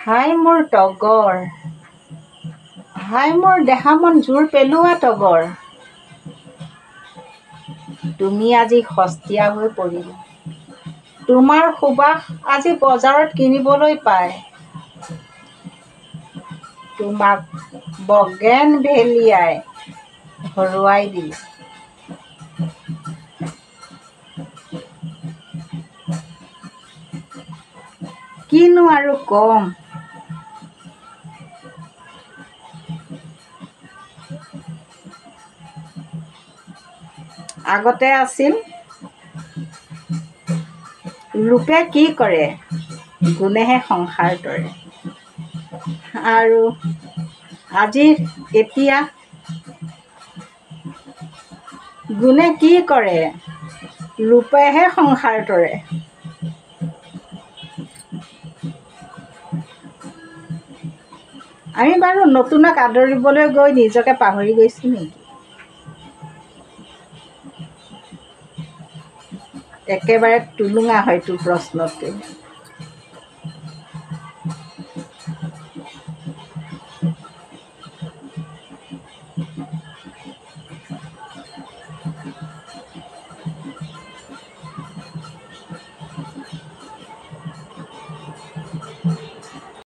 হাই মোৰ তগৰ, হাই মোৰ দেহা মন জোৰ পেলোৱা তগৰ, তুমি আজি সস্তীয়া হৈ পৰিলা। তোমাৰ সুবাস আজি বজাৰত কিনিবলৈ পায়। তোমাক বগেন ভেলিয়াই হৰুৱাই দিলে। কিনো আৰু কম, আগতে আছিল ৰূপে কি কৰে, গুণেহে সংসাৰ তৰে। আৰু এতিয়া গুণে কি কৰে, ৰূপেহে সংসাৰ তৰে। আমি বাৰু নতুনক আদৰিবলৈ গৈ নিজকে পাহৰি গৈছোঁ নেকি? একেবাৰে টুলুঙা হয়তো প্ৰশ্নটো।